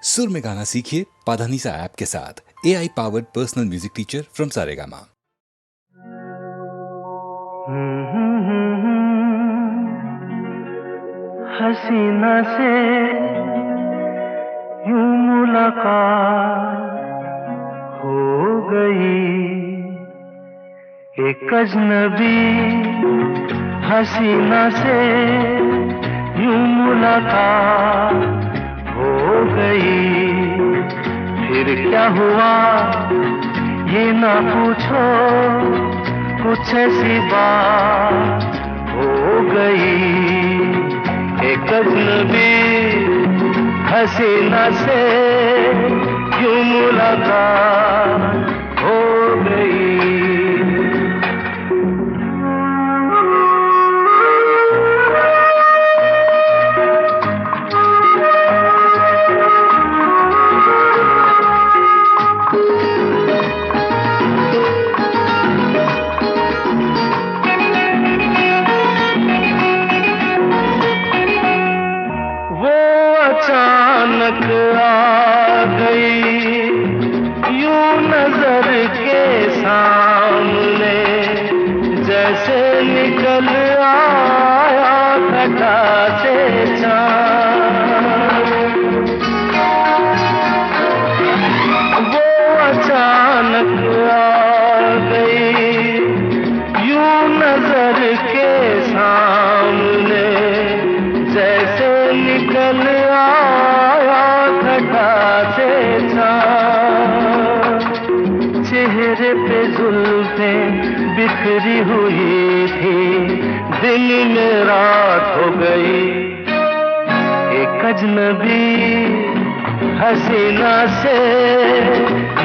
सुर में गाना सीखिए पाधानीसा ऐप के साथ। AI powered personal music teacher from Saregama. हसीना से यूं मुलाकात हो गई, एक अजनबी हसीना से यूं मुलाकात हो गई। फिर क्या हुआ ये ना पूछो, कुछ ऐसी बात हो गई। एक अजनबी हसीना से यूं मुलाकात हो गई। अचानक आ गई यूं नजर के सामने, जैसे निकल आया घटा से चाँद। वो अचानक आ गई यूं नजर के सामने, जैसे निकल चेहरे पे जुल्फें बिखरी हुई थी, दिन में रात हो गई। एक अजनबी हसीना से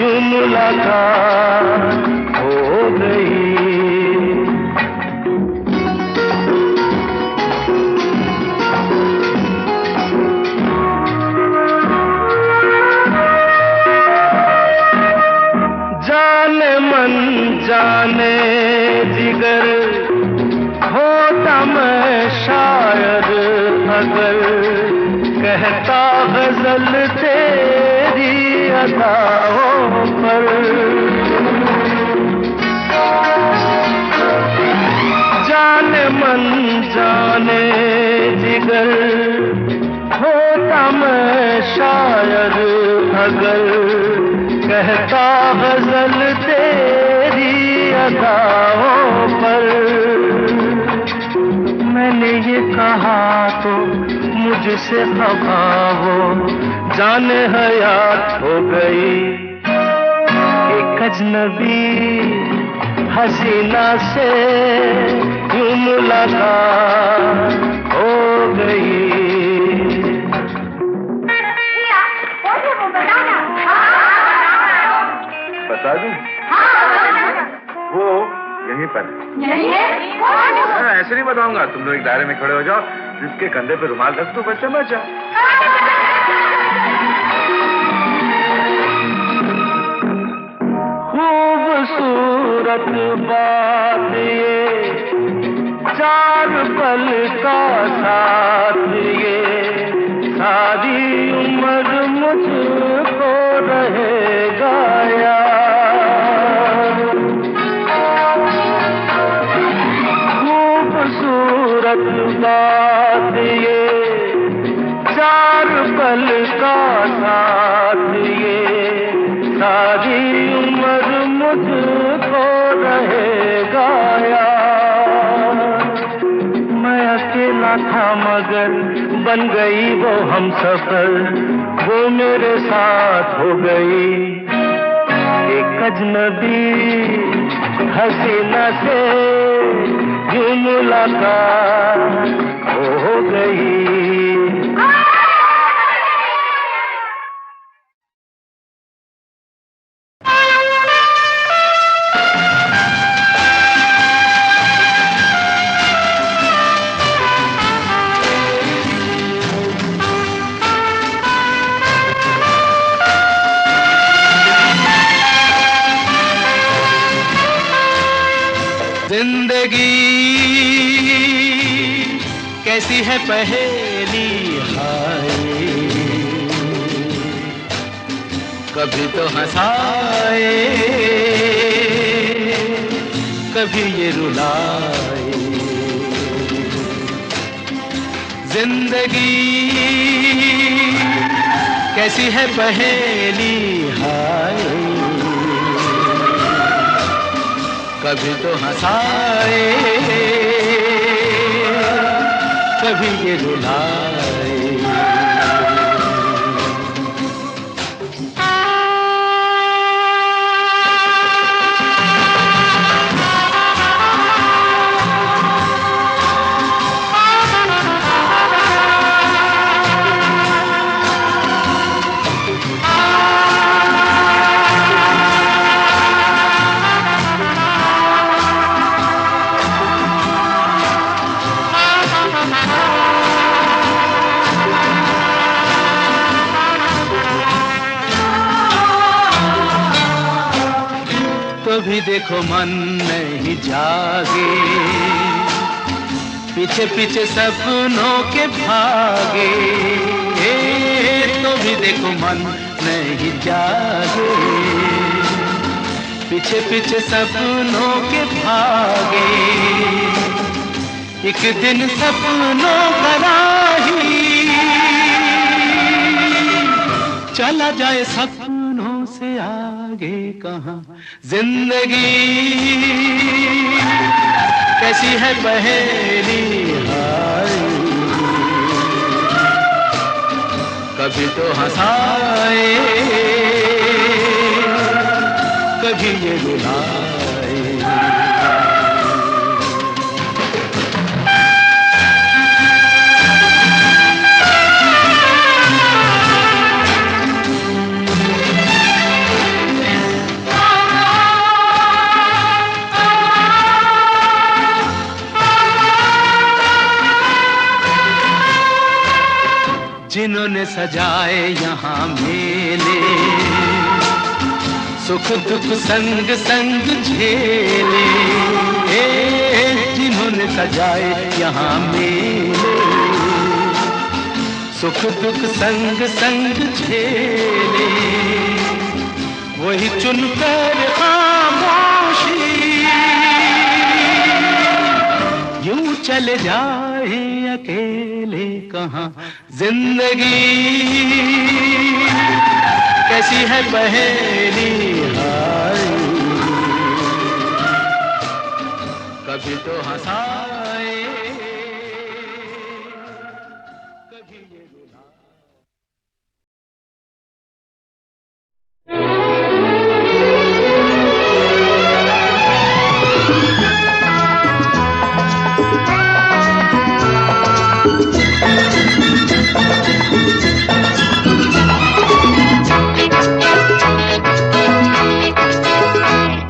यूं मुलाकात हो गई। जाने जिगर होता मैं शायद अगर, कहता गजल तेरी अदाओं पर। जाने मन जाने जिगर होता मैं शायद अगर, कहता गजल तेरी अदाओं पर। मैंने ये कहा तो मुझसे खफा वो जाने हयात हो गई। एक अजनबी हसीना से यूं मुलाकात हो गई। बता दूं? वो यहीं पर है। ऐसे नहीं बताऊंगा, तुम लोग एक दायरे में खड़े हो जाओ, जिसके कंधे पे रुमाल रख दो, बस समझ जाओ। खूबसूरत बात ये, चार पल का साथ ये, सारी उम्र मुझको रहेगा याद। खूबसूरत बात ये, चार पल का साथ ये, सारी उम्र मुझको रहेगा याद। मैं अकेला था मगर बन गई वो हमसफर, वो मेरे साथ हो गई। एक अजनबी हसीना से यूं मुलाकात हो गई। जिंदगी कैसी है पहेली हाय, कभी तो हंसाए, कभी ये रुलाए। जिंदगी कैसी है पहेली हाय, कभी तो हंसाए, कभी ये रुलाए। तो भी देखो मन नहीं जागे, पीछे पीछे सपनों के भागे। तो भी देखो मन नहीं जागे, पीछे पीछे सपनों के भागे। एक दिन सपनों का राही चला जाए सपनों से आगे कहाँ। जिंदगी कैसी है पहेली हाय, कभी तो हंसाए, कभी ये रुलाए। जिन्होंने सजाए यहाँ मेले, सुख दुख संग संग झेले। जिन्होंने सजाए यहाँ मेले, सुख दुख संग संग झेले। वही चुनकर खामोशी यूं चले जाए अकेले कहाँ। जिंदगी कैसी है पहेली हाय, कभी तो हंसाए, कभी ये रुलाए।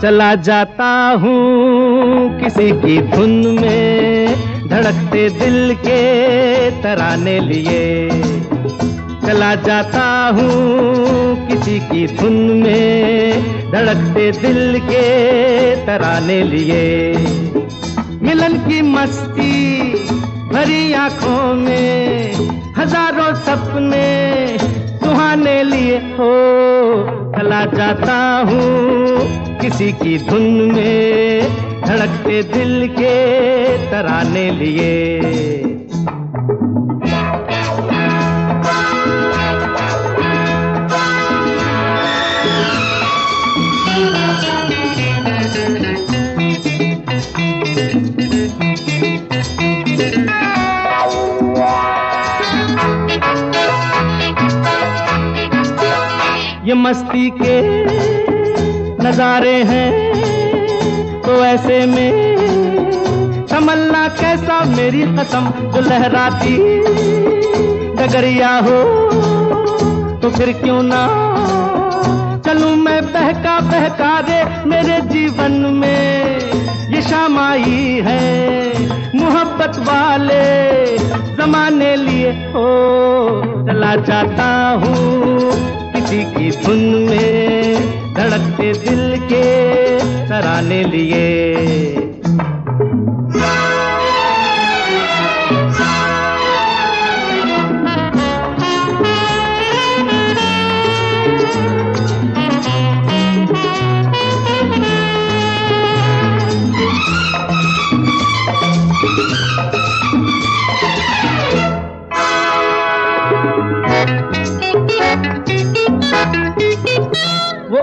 चला जाता हूँ किसी की धुन में, धड़कते दिल के तराने लिए। चला जाता हूँ किसी की धुन में, धड़कते दिल के तराने लिए। मिलन की मस्ती भरी आंखों में, हजारों सपने सुहाने लिए हो। चला जाता हूँ किसी की धुन में, धड़कते दिल के तराने लिए। ये मस्ती के नजारे हैं तो ऐसे में तमन्ना कैसा मेरी कसम, जो लहराती डगरिया हो तो फिर क्यों ना चलूं मैं बहका बहका रे। मेरे जीवन में ये शाम आई है मोहब्बत वाले जमाने लिए हो। चला जाता हूँ किसी की धुन में, धड़कते दिल के तराने लिए।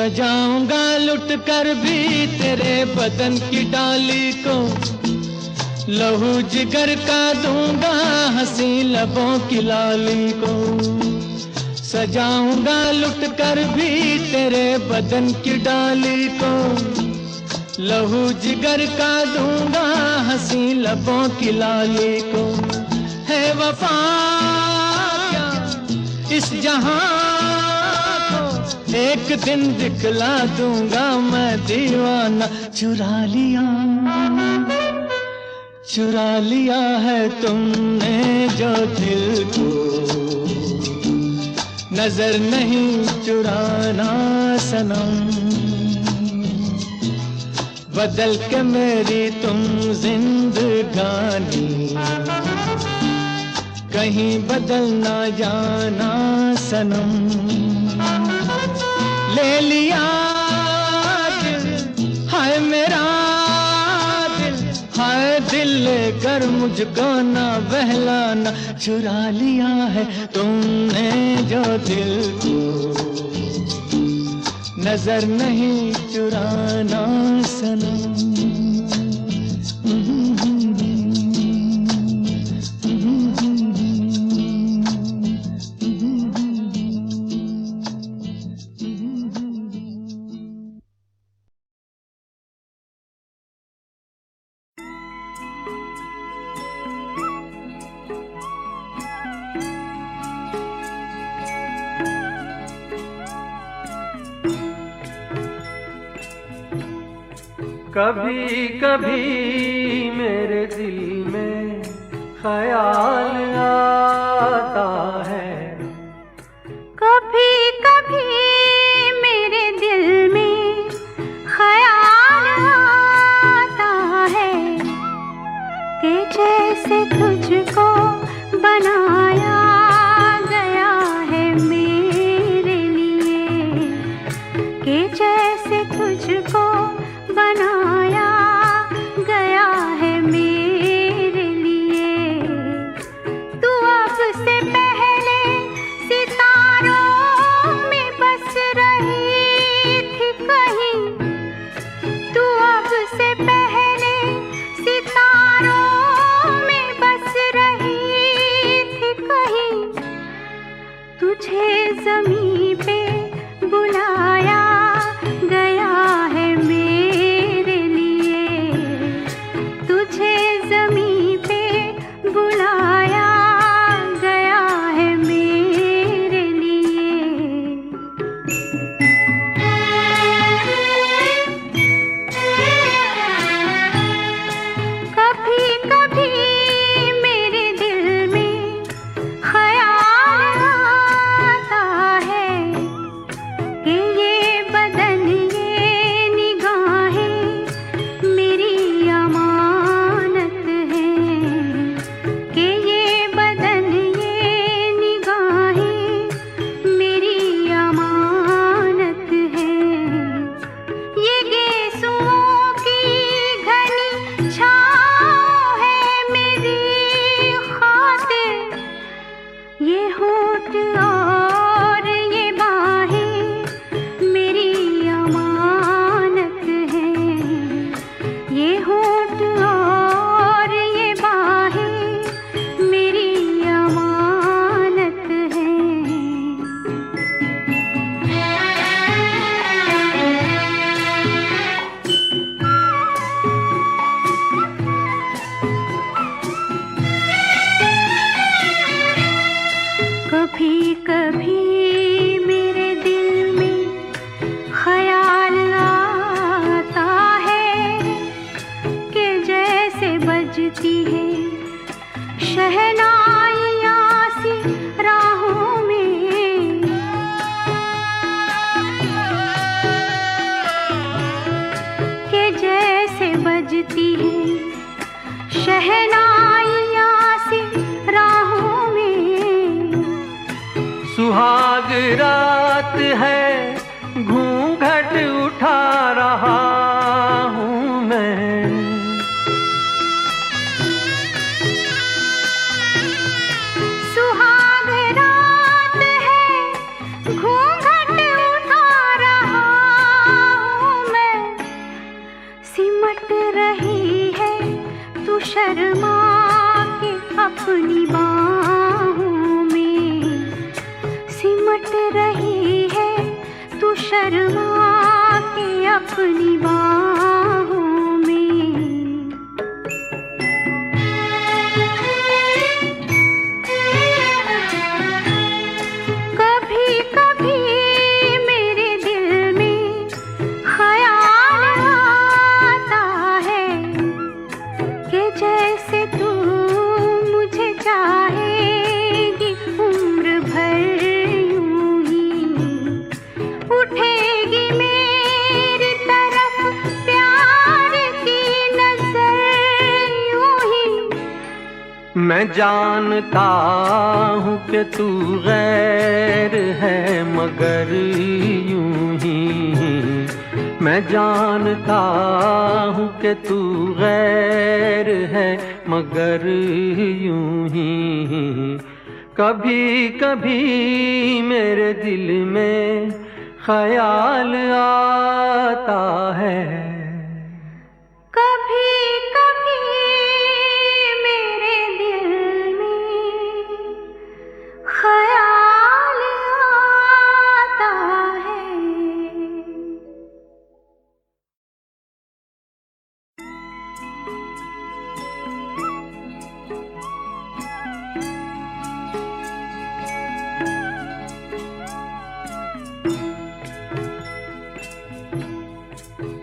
सजाऊंगा लुट कर भी तेरे बदन की डाली को, लहू जिगर का दूंगा हंसी लबों की लाली को। सजाऊंगा लुट कर भी तेरे बदन की डाली को, लहू जिगर का दूंगा हंसी लबों की लाली को। है वफा क्या इस जहां को, एक दिन दिखला दूंगा मैं दीवाना। चुरा लिया है तुमने जो दिल को, नजर नहीं चुराना सनम। बदल के मेरी तुम जिंदगानी, कहीं बदल ना जाना सनम। ले लिया दिल, हाय मेरा दिल, हाय दिल लेकर मुझको ना बहलाना। चुरा लिया है तुमने जो दिल को, नजर नहीं चुराना सनम। कभी कभी मेरे दिल में ख्याल आता है, कभी कभी मेरे दिल में ख्याल आता है कि जैसे तुझको बनाया गया है मेरे लिए, कि जैसे तुझको बनाया गया है मेरे लिए। तू अब से पहले सितारों में बस रही थी कहीं, तू अब से पहले सितारों में बस रही थी कहीं। तुझे ज़मीं पे बुलाया गया है मेरे लिए, तुझे ज़मीं पे बुलाया गया है मेरे लिए। कभी कभी मेरे दिल में ख्याल आता है कि ये बदन ये निगाहें मेरी अमानत हैं, कि ये बदन ये निगाहें मेरी अमानत हैं। ये गेसुओं की घनी छाँव है मेरी खातिर, ये होठ और ये बाहें मेरी अमानत हैं, ये होठ और ये बाहें मेरी अमानत हैं। कभी कभी मेरे दिल में ख्याल आता है कि जैसे बजती है शहनाइयाँ सी राहों में, कि जैसे बजती है शहनाइयाँ सी राहों में। सुहाग रात है घूंघट उठा रहा हूँ मैं, सुहाग रात है घूंघट उठा रहा शर्मा के अपनी बाहों में सिमट रही है, तू शर्मा के अपनी बाहों में। कभी कभी मेरे दिल में ख्याल आता है कि जैसे तू मुझे चाहेगी उम्र भर यूं ही, उठेगी मेरी तरफ प्यार की नजर यूं ही। मैं जानता हूँ कि तू गैर है मगर यूं ही, मैं जानता हूँ कि तू गैर है मगर यूं ही। कभी कभी मेरे दिल में ख्याल आता है, कभी कभी मेरे दिल में ख्याल आता है।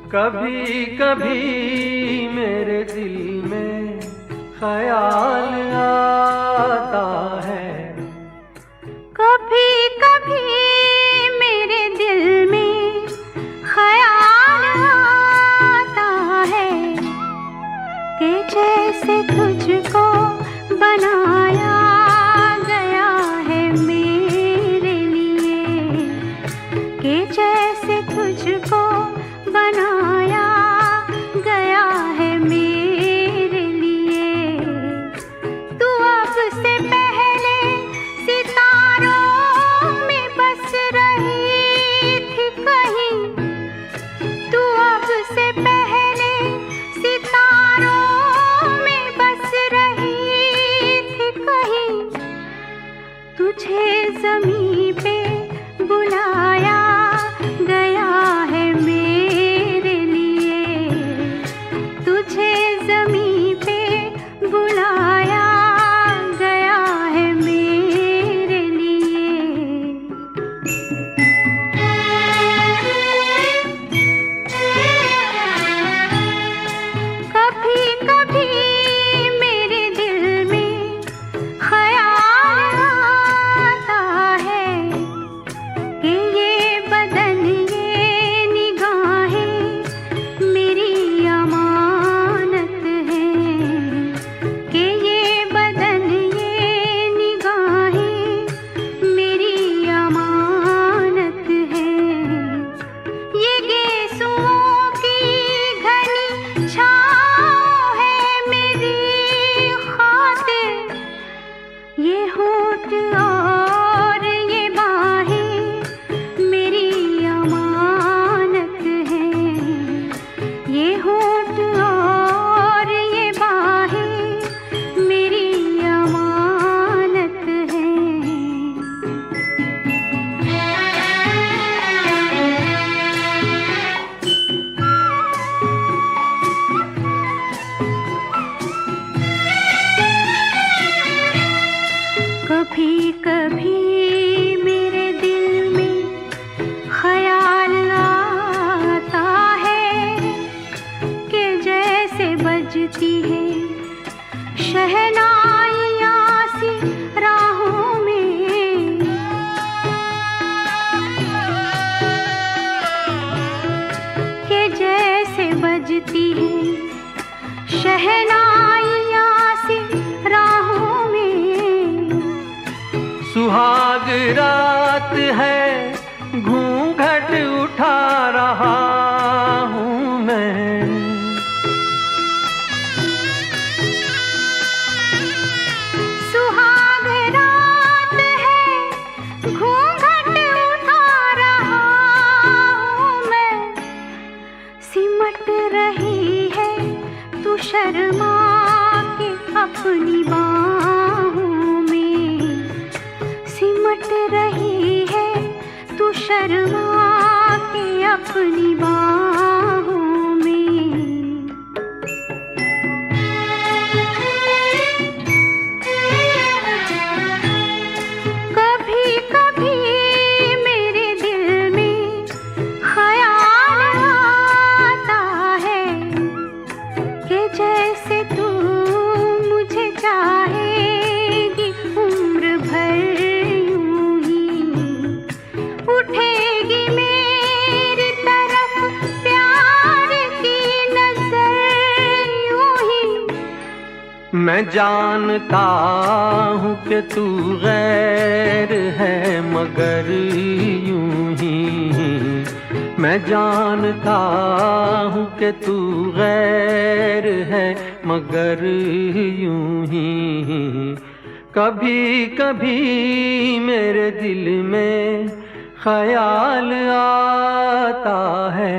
कभी कभी मेरे दिल में ख्याल आता है, कभी कभी मेरे दिल में ख्याल आता है कि जैसे तुझको बनाया गया है मेरे लिए, कि जैसे तुझको बनाया गया है मेरे लिए। तू अब से पहले सितारों में बस रही थी कहीं, तू अब से पहले सितारों में बस रही थी कहीं। तुझे ज़मीं पे बुलाया गया है मेरे लिए, तुझे ज़मीं पे बुलाया गया है मेरे लिए। कभी कभी मेरे दिल में ख्याल आता है कि ये बदन ये निगाहें मेरी अमानत हैं, कि ये बदन ये निगाहें मेरी अमानत हैं। ये गेसुओं की घनी छाँव है मेरी खातिर, ये होठ और ये बाहें मेरी अमानत हैं, ये होठ और ये बाहें मेरी अमानत हैं। कभी कभी मेरे दिल में ख्याल आता है कि जैसे बजती है शहनाइयाँ सी राहों में, कि जैसे बजती है शहनाइयाँ सी राहों में। सुहाग रात है घूंघट उठा रहा हूँ मैं, सुहाग रात है घूंघट उठा रहा हूँ मैं, सिमट रही है तू शर्मा अपनी बाहों में सिमट रही है तू शर्मा के अपनी बाहों में। कभी कभी मेरे दिल में ख्याल आता है कि जैसे तू मुझे चाहेगी उम्र भर यूं ही उठेगी मेरी तरफ प्यार की नजर यूं ही। मैं जानता हूँ कि तू गैर है मगर यूं ही, मैं जानता हूँ कि तू गैर है मगर यूं ही। कभी कभी मेरे दिल में ख्याल आता है